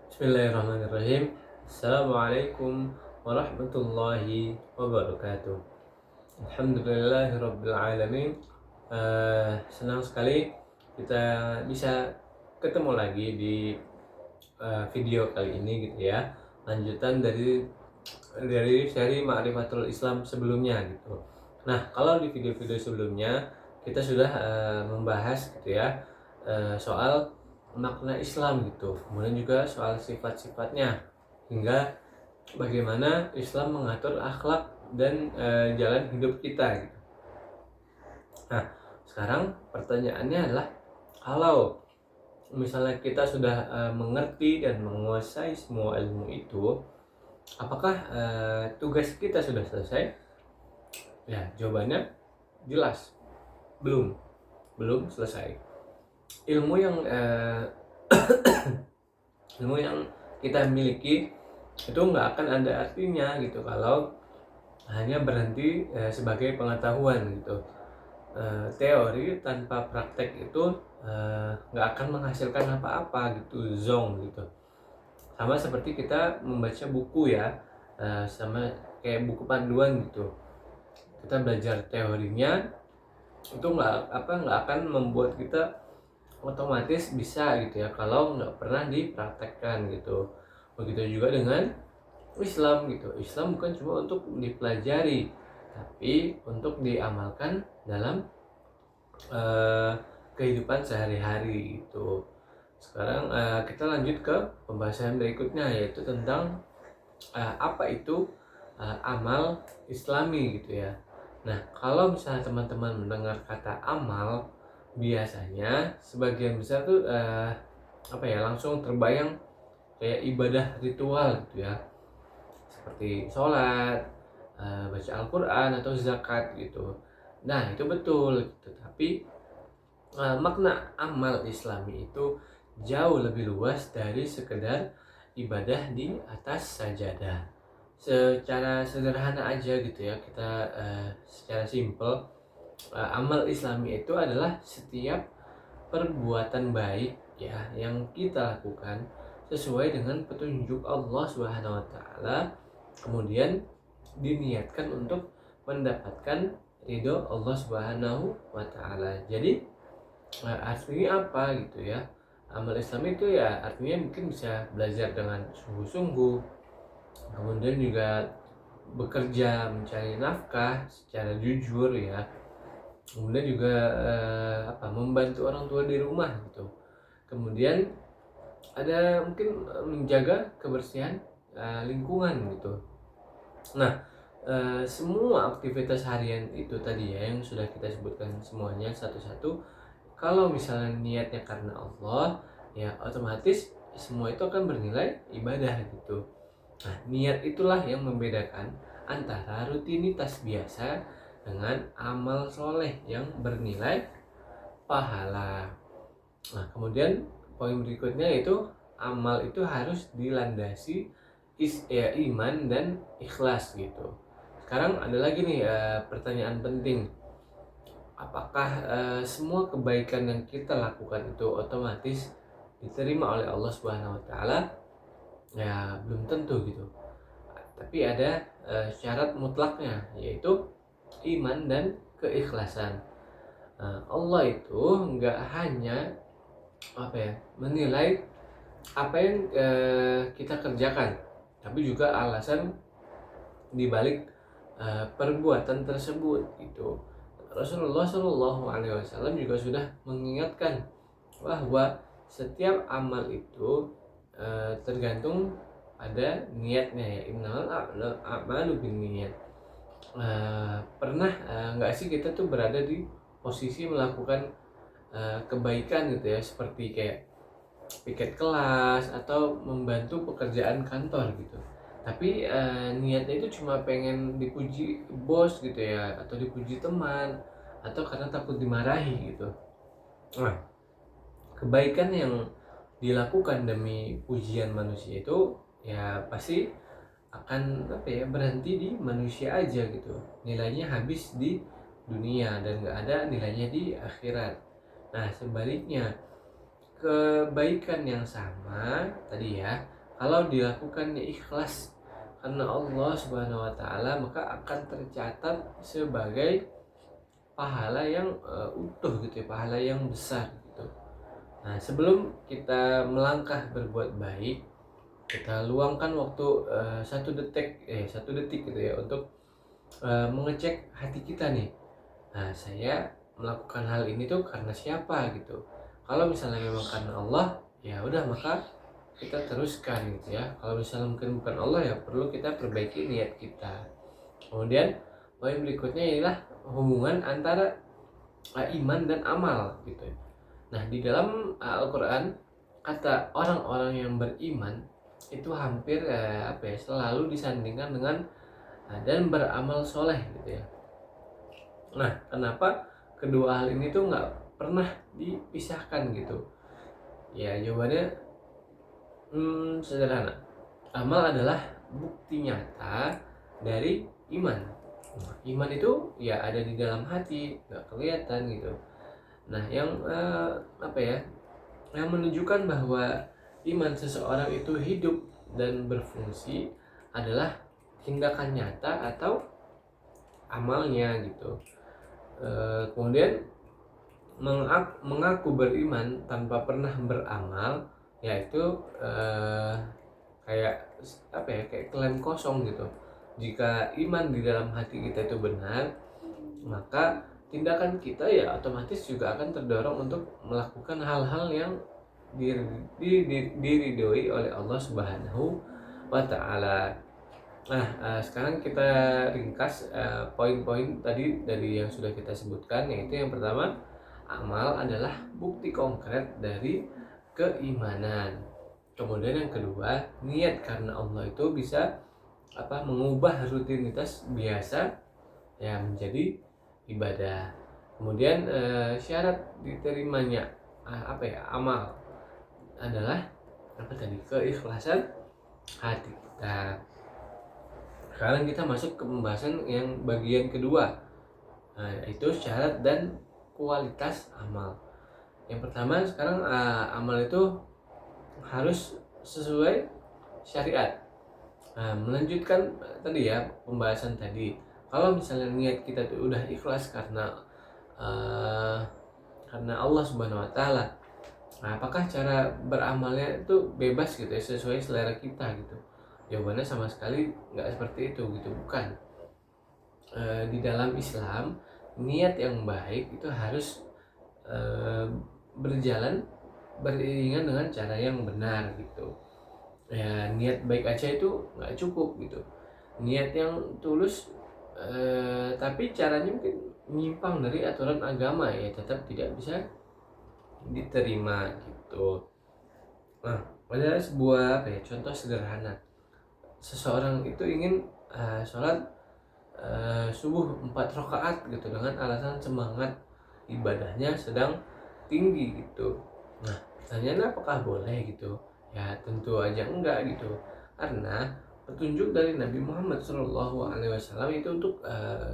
Bismillahirrahmanirrahim. Assalamualaikum warahmatullahi wabarakatuh. Alhamdulillahirabbil alamin. Senang sekali kita bisa ketemu lagi di video kali ini gitu ya. Lanjutan dari seri Ma'rifatul Islam sebelumnya gitu. Nah, kalau di video-video sebelumnya kita sudah membahas gitu ya soal makna Islam gitu, kemudian juga soal sifat-sifatnya, hingga bagaimana Islam mengatur akhlak dan jalan hidup kita gitu. Nah, sekarang pertanyaannya adalah, kalau misalnya kita sudah mengerti dan menguasai semua ilmu itu, apakah tugas kita sudah selesai? Ya, jawabannya jelas, belum selesai. Ilmu yang ilmu yang kita miliki itu nggak akan ada artinya gitu kalau hanya berhenti sebagai pengetahuan gitu. Teori tanpa praktek itu nggak akan menghasilkan apa-apa gitu, zong gitu. Sama seperti kita membaca buku ya, sama kayak buku panduan gitu. Kita belajar teorinya itu nggak akan membuat kita otomatis bisa gitu ya kalau nggak pernah dipraktekkan gitu. Begitu juga dengan Islam gitu. Islam bukan cuma untuk dipelajari, tapi untuk diamalkan dalam kehidupan sehari-hari gitu. Sekarang kita lanjut ke pembahasan berikutnya, yaitu tentang apa itu amal Islami gitu ya. Nah, kalau misalnya teman-teman mendengar kata amal, biasanya sebagian besar tuh langsung terbayang kayak ibadah ritual gitu ya, seperti sholat, baca Al-Quran atau zakat gitu. Nah, itu betul gitu. Tapi makna amal Islami itu jauh lebih luas dari sekedar ibadah di atas sajadah. Secara sederhana aja gitu ya, kita secara simple, amal Islami itu adalah setiap perbuatan baik ya yang kita lakukan sesuai dengan petunjuk Allah Subhanahu wa taala, kemudian diniatkan untuk mendapatkan ridho Allah Subhanahu wa taala. Jadi artinya apa gitu ya? Amal Islam itu ya artinya mungkin bisa belajar dengan sungguh-sungguh, kemudian juga bekerja mencari nafkah secara jujur ya, kemudian juga membantu orang tua di rumah gitu, kemudian ada mungkin menjaga kebersihan lingkungan gitu. Nah, semua aktivitas harian itu tadi ya yang sudah kita sebutkan semuanya satu-satu, kalau misalnya niatnya karena Allah, ya otomatis semua itu akan bernilai ibadah gitu. Nah, niat itulah yang membedakan antara rutinitas biasa dengan amal soleh yang bernilai pahala. Nah, kemudian poin berikutnya yaitu amal itu harus dilandasi iman dan ikhlas gitu. Sekarang ada lagi nih pertanyaan penting. Apakah semua kebaikan yang kita lakukan itu otomatis diterima oleh Allah Subhanahu wa taala? Ya, belum tentu gitu. Tapi ada syarat mutlaknya, yaitu iman dan keikhlasan. Allah itu nggak hanya menilai apa yang kita kerjakan, tapi juga alasan dibalik perbuatan tersebut itu. Rasulullah Shallallahu Alaihi Wasallam juga sudah mengingatkan bahwa setiap amal itu tergantung pada niatnya ya. Innamal a'malu binniyat. Pernah nggak sih kita tuh berada di posisi melakukan kebaikan gitu ya, seperti kayak piket kelas atau membantu pekerjaan kantor gitu, tapi niatnya itu cuma pengen dipuji bos gitu ya, atau dipuji teman, atau karena takut dimarahi gitu. Nah, kebaikan yang dilakukan demi pujian manusia itu ya pasti akan berhenti di manusia aja gitu, nilainya habis di dunia dan nggak ada nilainya di akhirat. Nah, sebaliknya, kebaikan yang sama tadi ya kalau dilakukannya ikhlas karena Allah Subhanahu wa taala, maka akan tercatat sebagai pahala yang utuh gitu ya, pahala yang besar gitu. Nah, sebelum kita melangkah berbuat baik, kita luangkan waktu 1 detik gitu ya untuk mengecek hati kita nih. Nah, saya melakukan hal ini tuh karena siapa gitu. Kalau misalnya memang karena Allah, ya udah maka kita teruskan gitu ya. Kalau misalnya mungkin bukan Allah, ya perlu kita perbaiki niat kita. Kemudian poin berikutnya ialah hubungan antara iman dan amal gitu. Nah, di dalam Al-Qur'an, kata orang-orang yang beriman itu hampir selalu disandingkan dengan dan beramal soleh gitu ya. Nah, kenapa kedua hal ini tuh nggak pernah dipisahkan gitu? Ya, jawabannya sederhana. Amal adalah bukti nyata dari iman. Nah, iman itu ya ada di dalam hati, nggak kelihatan gitu. Nah, yang yang menunjukkan bahwa iman seseorang itu hidup dan berfungsi adalah tindakan nyata atau amalnya gitu. Kemudian mengaku beriman tanpa pernah beramal, yaitu kayak kayak klaim kosong gitu. Jika iman di dalam hati kita itu benar, maka tindakan kita ya otomatis juga akan terdorong untuk melakukan hal-hal yang diridhoi oleh Allah Subhanahu wa taala. Nah, sekarang kita ringkas poin-poin tadi dari yang sudah kita sebutkan, yaitu yang pertama, amal adalah bukti konkret dari keimanan. Kemudian yang kedua, niat karena Allah itu bisa mengubah rutinitas biasa ya menjadi ibadah. Kemudian syarat diterimanya amal adalah keikhlasan hati kita. Sekarang kita masuk ke pembahasan yang bagian kedua, yaitu syarat dan kualitas amal. Yang pertama sekarang, amal itu harus sesuai syariat. Melanjutkan tadi ya pembahasan tadi, kalau misalnya niat kita tuh udah ikhlas karena Allah Subhanahu wa taala, apakah cara beramalnya itu bebas gitu ya, sesuai selera kita gitu? Jawabannya sama sekali nggak seperti itu gitu, bukan. Di dalam Islam, niat yang baik itu harus berjalan beriringan dengan cara yang benar gitu. Ya, niat baik aja itu nggak cukup gitu. Niat yang tulus tapi caranya mungkin menyimpang dari aturan agama, ya tetap tidak bisa diterima gitu. Nah, ada sebuah contoh sederhana. Seseorang itu ingin sholat subuh 4 rakaat gitu dengan alasan semangat ibadahnya sedang tinggi gitu. Nah, pertanyaannya apakah boleh gitu? Ya tentu aja enggak gitu. Karena petunjuk dari Nabi Muhammad SAW itu untuk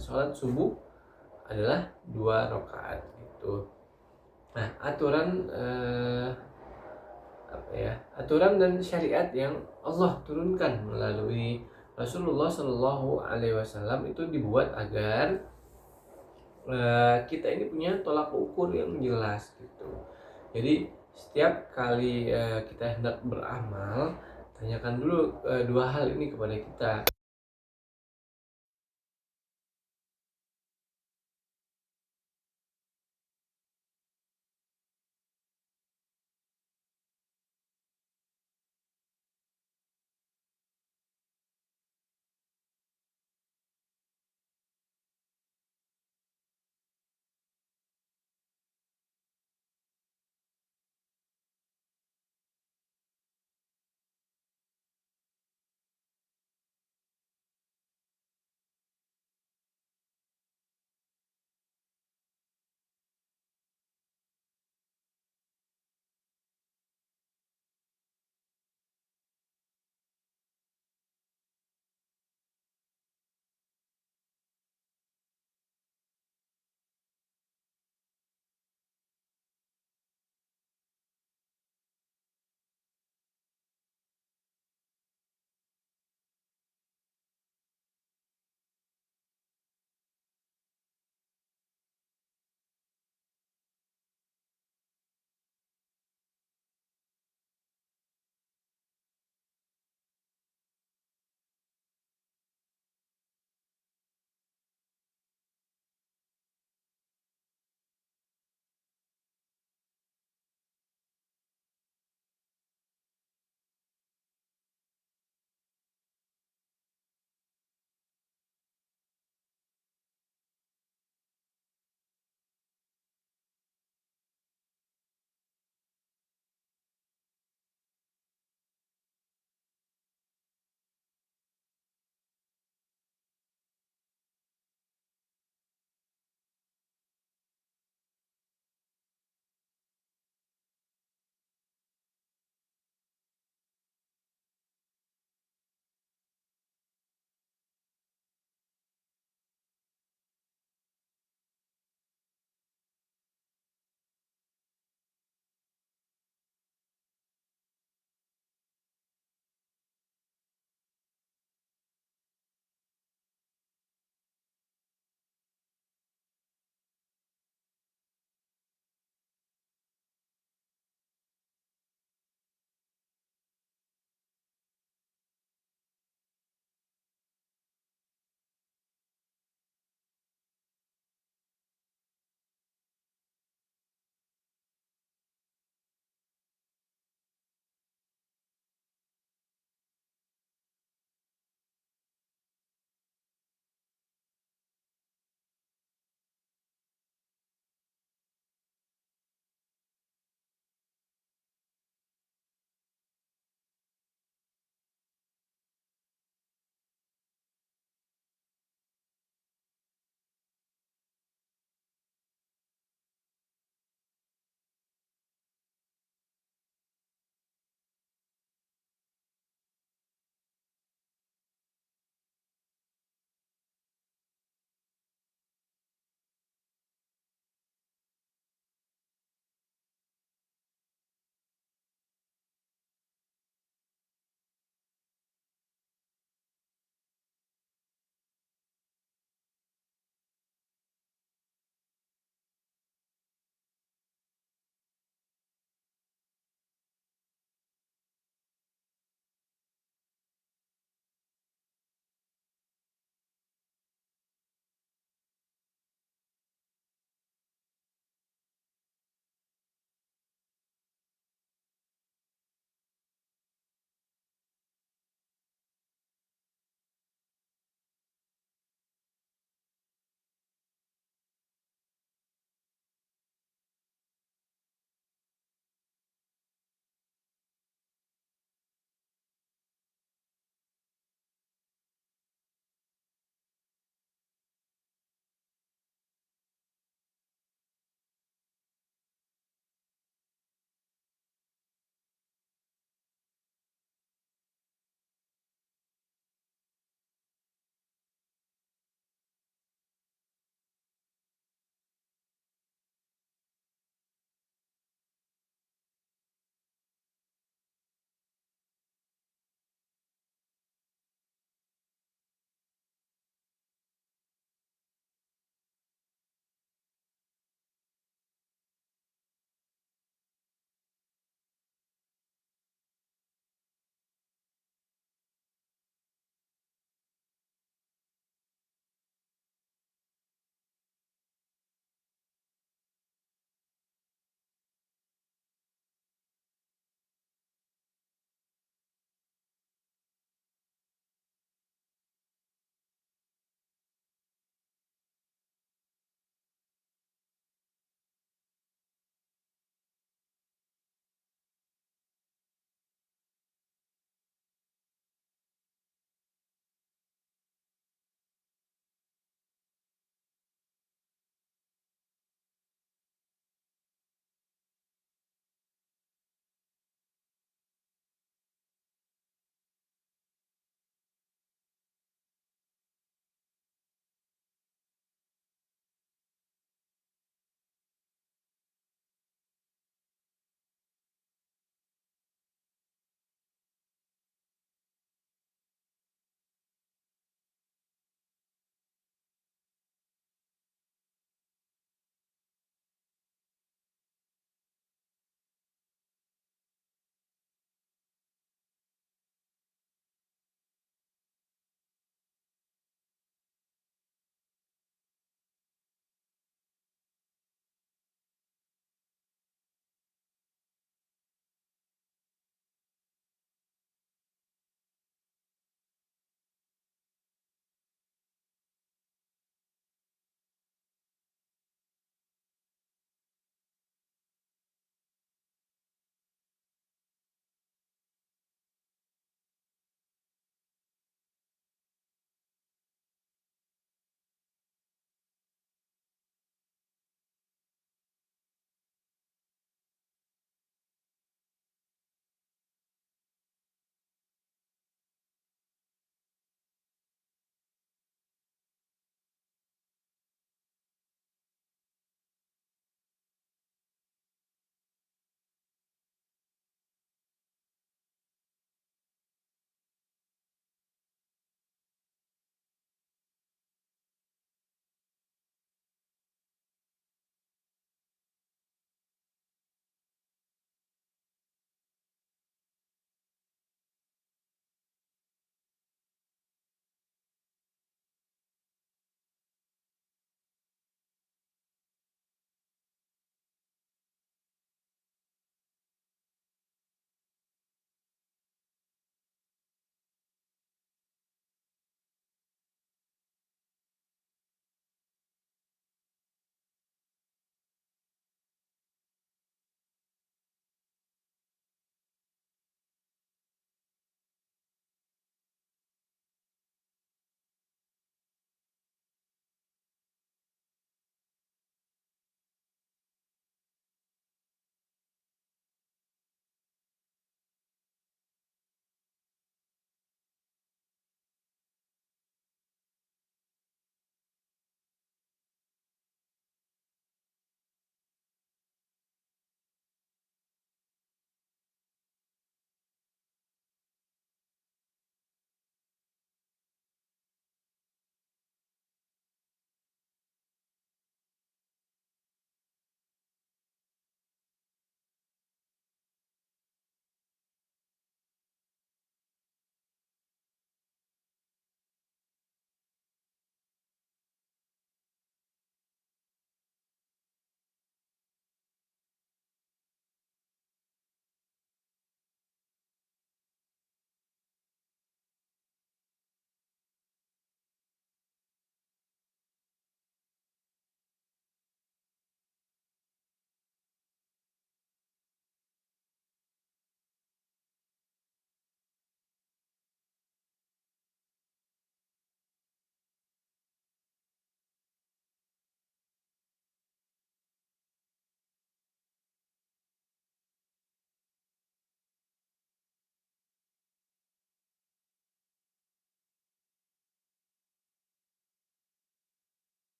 sholat subuh adalah 2 rakaat gitu. Nah, aturan dan syariat yang Allah turunkan melalui Rasulullah Shallallahu Alaihi Wasallam itu dibuat agar kita ini punya tolak ukur yang jelas gitu. Jadi setiap kali kita hendak beramal, tanyakan dulu 2 hal ini kepada kita.